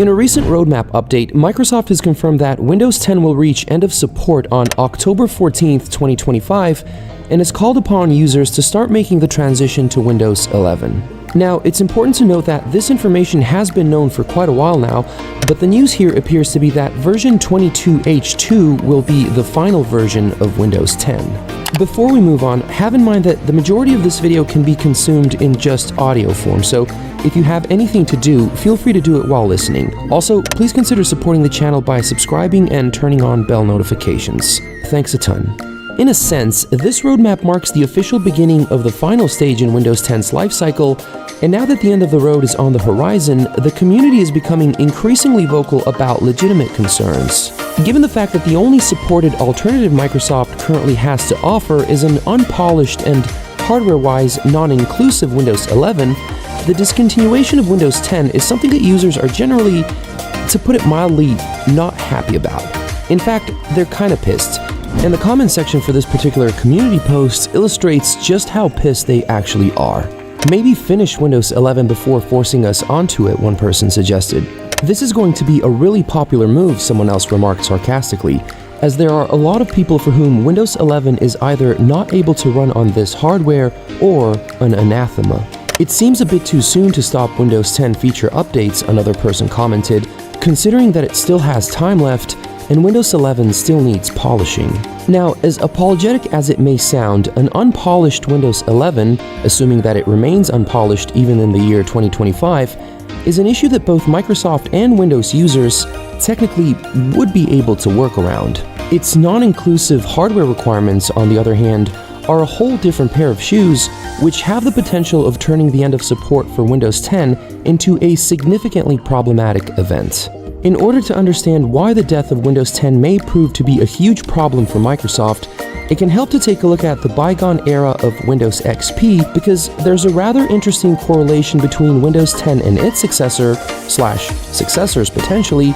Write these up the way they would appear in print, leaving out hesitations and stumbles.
In a recent roadmap update, Microsoft has confirmed that Windows 10 will reach end of support on October 14th, 2025, and has called upon users to start making the transition to Windows 11. Now, it's important to note that this information has been known for quite a while now, but the news here appears to be that version 22H2 will be the final version of Windows 10. Before we move on, have in mind that the majority of this video can be consumed in just audio form, so if you have anything to do, feel free to do it while listening. Also, please consider supporting the channel by subscribing and turning on bell notifications. Thanks a ton. In a sense, this roadmap marks the official beginning of the final stage in Windows 10's lifecycle, and now that the end of the road is on the horizon, the community is becoming increasingly vocal about legitimate concerns. Given the fact that the only supported alternative Microsoft currently has to offer is an unpolished and hardware-wise non-inclusive Windows 11, the discontinuation of Windows 10 is something that users are generally, to put it mildly, not happy about. In fact, they're kinda pissed. And the comment section for this particular community post illustrates just how pissed they actually are. Maybe finish Windows 11 before forcing us onto it, one person suggested. This is going to be a really popular move, someone else remarked sarcastically, as there are a lot of people for whom Windows 11 is either not able to run on this hardware or an anathema. It seems a bit too soon to stop Windows 10 feature updates, another person commented, considering that it still has time left and Windows 11 still needs polishing. Now, as apologetic as it may sound, an unpolished Windows 11, assuming that it remains unpolished even in the year 2025, is an issue that both Microsoft and Windows users technically would be able to work around. Its non-inclusive hardware requirements, on the other hand, are a whole different pair of shoes, which have the potential of turning the end of support for Windows 10 into a significantly problematic event. In order to understand why the death of Windows 10 may prove to be a huge problem for Microsoft, it can help to take a look at the bygone era of Windows XP, because there's a rather interesting correlation between Windows 10 and its successors potentially,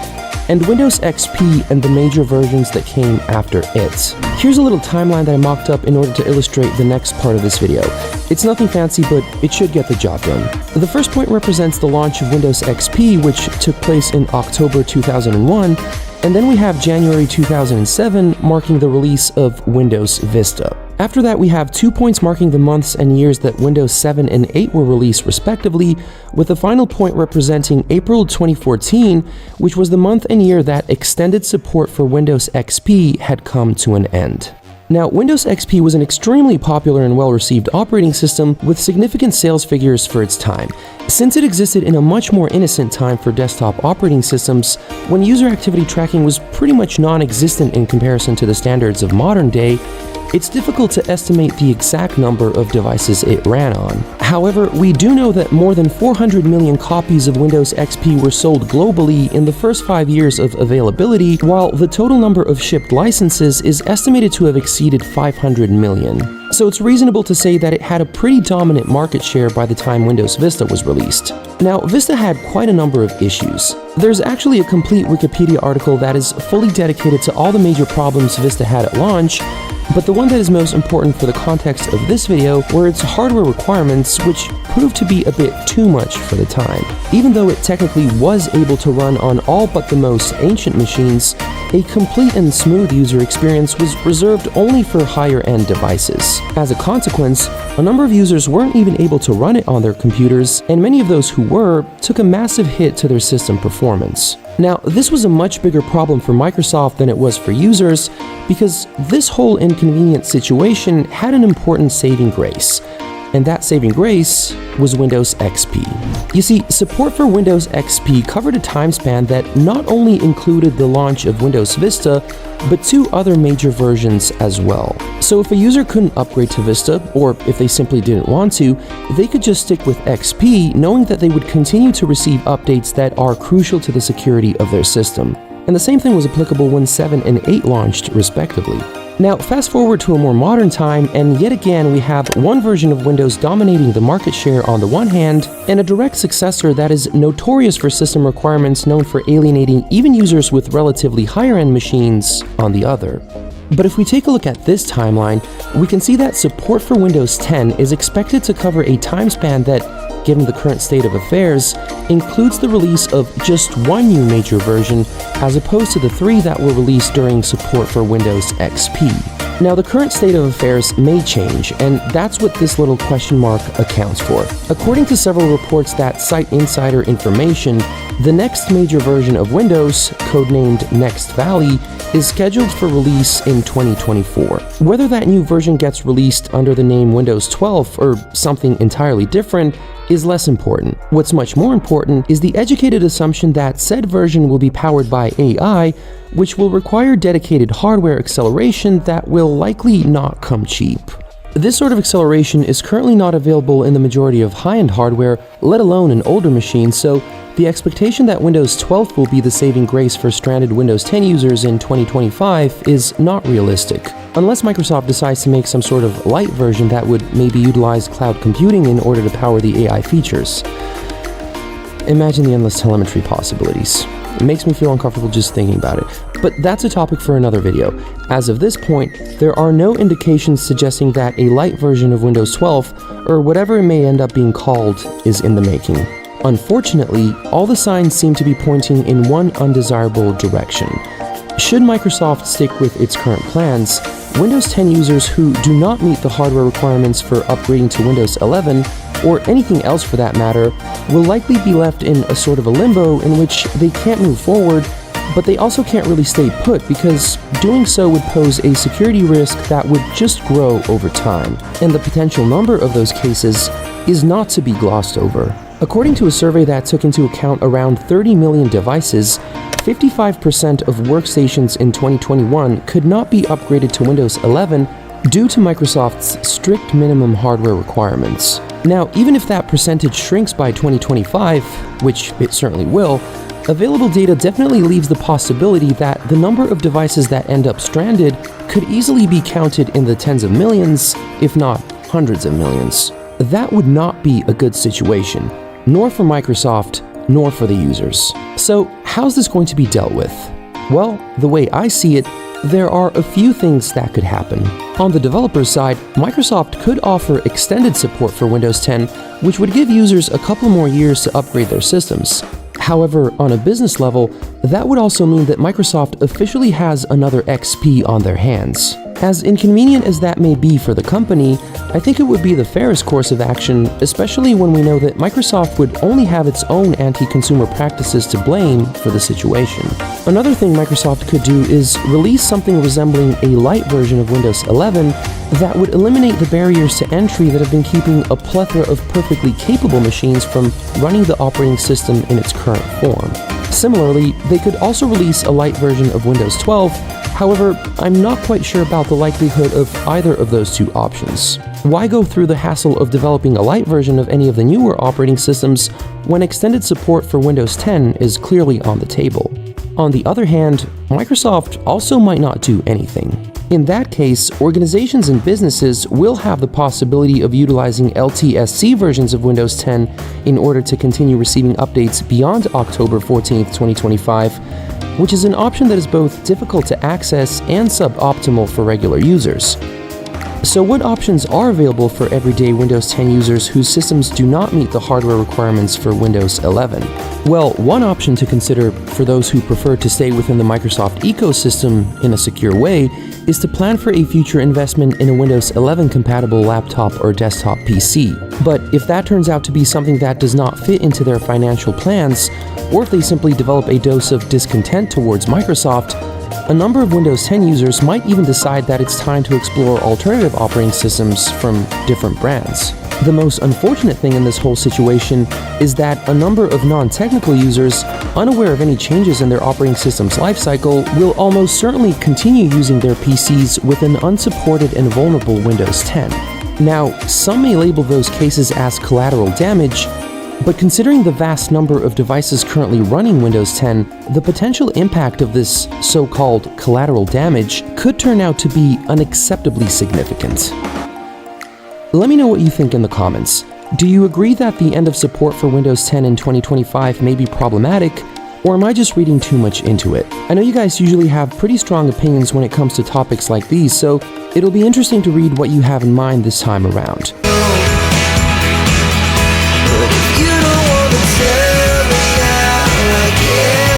and Windows XP and the major versions that came after it. Here's a little timeline that I mocked up in order to illustrate the next part of this video. It's nothing fancy, but it should get the job done. The first point represents the launch of Windows XP, which took place in October 2001, and then we have January 2007 marking the release of Windows Vista. After that, we have 2 points marking the months and years that Windows 7 and 8 were released respectively, with the final point representing April 2014, which was the month and year that extended support for Windows XP had come to an end. Now, Windows XP was an extremely popular and well-received operating system with significant sales figures for its time. Since it existed in a much more innocent time for desktop operating systems, when user activity tracking was pretty much non-existent in comparison to the standards of modern day, it's difficult to estimate the exact number of devices it ran on. However, we do know that more than 400 million copies of Windows XP were sold globally in the first 5 years of availability, while the total number of shipped licenses is estimated to have exceeded 500 million. So it's reasonable to say that it had a pretty dominant market share by the time Windows Vista was released. Now, Vista had quite a number of issues. There's actually a complete Wikipedia article that is fully dedicated to all the major problems Vista had at launch, but the one that is most important for the context of this video were its hardware requirements, which proved to be a bit too much for the time. Even though it technically was able to run on all but the most ancient machines, a complete and smooth user experience was reserved only for higher-end devices. As a consequence, a number of users weren't even able to run it on their computers, and many of those who were took a massive hit to their system performance. Now, this was a much bigger problem for Microsoft than it was for users, because this whole inconvenient situation had an important saving grace, and that saving grace was Windows XP. You see, support for Windows XP covered a time span that not only included the launch of Windows Vista, but 2 other major versions as well. So if a user couldn't upgrade to Vista, or if they simply didn't want to, they could just stick with XP, knowing that they would continue to receive updates that are crucial to the security of their system. And the same thing was applicable when 7 and 8 launched, respectively. Now, fast forward to a more modern time, and yet again we have one version of Windows dominating the market share on the one hand, and a direct successor that is notorious for system requirements known for alienating even users with relatively higher-end machines on the other. But if we take a look at this timeline, we can see that support for Windows 10 is expected to cover a time span that, given the current state of affairs, includes the release of just one new major version as opposed to the 3 that were released during support for Windows XP. Now, the current state of affairs may change, and that's what this little question mark accounts for. According to several reports that cite insider information, the next major version of Windows, codenamed Next Valley, is scheduled for release in 2024. Whether that new version gets released under the name Windows 12 or something entirely different is less important. What's much more important is the educated assumption that said version will be powered by AI, which will require dedicated hardware acceleration that will likely not come cheap. This sort of acceleration is currently not available in the majority of high-end hardware, let alone in older machines, so the expectation that Windows 12 will be the saving grace for stranded Windows 10 users in 2025 is not realistic, unless Microsoft decides to make some sort of light version that would maybe utilize cloud computing in order to power the AI features. Imagine the endless telemetry possibilities. It makes me feel uncomfortable just thinking about it. But that's a topic for another video. As of this point, there are no indications suggesting that a light version of Windows 12, or whatever it may end up being called, is in the making. Unfortunately, all the signs seem to be pointing in one undesirable direction. Should Microsoft stick with its current plans, Windows 10 users who do not meet the hardware requirements for upgrading to Windows 11, or anything else for that matter, will likely be left in a sort of a limbo in which they can't move forward, but they also can't really stay put because doing so would pose a security risk that would just grow over time, and the potential number of those cases is not to be glossed over. According to a survey that took into account around 30 million devices, 55% of workstations in 2021 could not be upgraded to Windows 11 due to Microsoft's strict minimum hardware requirements. Now, even if that percentage shrinks by 2025, which it certainly will, available data definitely leaves the possibility that the number of devices that end up stranded could easily be counted in the tens of millions, if not hundreds of millions. That would not be a good situation, nor for Microsoft, nor for the users. So, how's this going to be dealt with? Well, the way I see it, there are a few things that could happen. On the developer's side, Microsoft could offer extended support for Windows 10, which would give users a couple more years to upgrade their systems. However, on a business level, that would also mean that Microsoft officially has another XP on their hands. As inconvenient as that may be for the company, I think it would be the fairest course of action, especially when we know that Microsoft would only have its own anti-consumer practices to blame for the situation. Another thing Microsoft could do is release something resembling a light version of Windows 11 that would eliminate the barriers to entry that have been keeping a plethora of perfectly capable machines from running the operating system in its current form. Similarly, they could also release a light version of Windows 12. However, I'm not quite sure about the likelihood of either of those two options. Why go through the hassle of developing a light version of any of the newer operating systems when extended support for Windows 10 is clearly on the table? On the other hand, Microsoft also might not do anything. In that case, organizations and businesses will have the possibility of utilizing LTSC versions of Windows 10 in order to continue receiving updates beyond October 14, 2025, which is an option that is both difficult to access and suboptimal for regular users. So what options are available for everyday Windows 10 users whose systems do not meet the hardware requirements for Windows 11? Well, one option to consider for those who prefer to stay within the Microsoft ecosystem in a secure way is to plan for a future investment in a Windows 11 compatible laptop or desktop PC. But if that turns out to be something that does not fit into their financial plans, or if they simply develop a dose of discontent towards Microsoft, a number of Windows 10 users might even decide that it's time to explore alternative operating systems from different brands. The most unfortunate thing in this whole situation is that a number of non-technical users, unaware of any changes in their operating system's lifecycle, will almost certainly continue using their PCs with an unsupported and vulnerable Windows 10. Now, some may label those cases as collateral damage, but considering the vast number of devices currently running Windows 10, the potential impact of this so-called collateral damage could turn out to be unacceptably significant. Let me know what you think in the comments. Do you agree that the end of support for Windows 10 in 2025 may be problematic, Or am I just reading too much into it? I know you guys usually have pretty strong opinions when it comes to topics like these, so it'll be interesting to read what you have in mind this time around.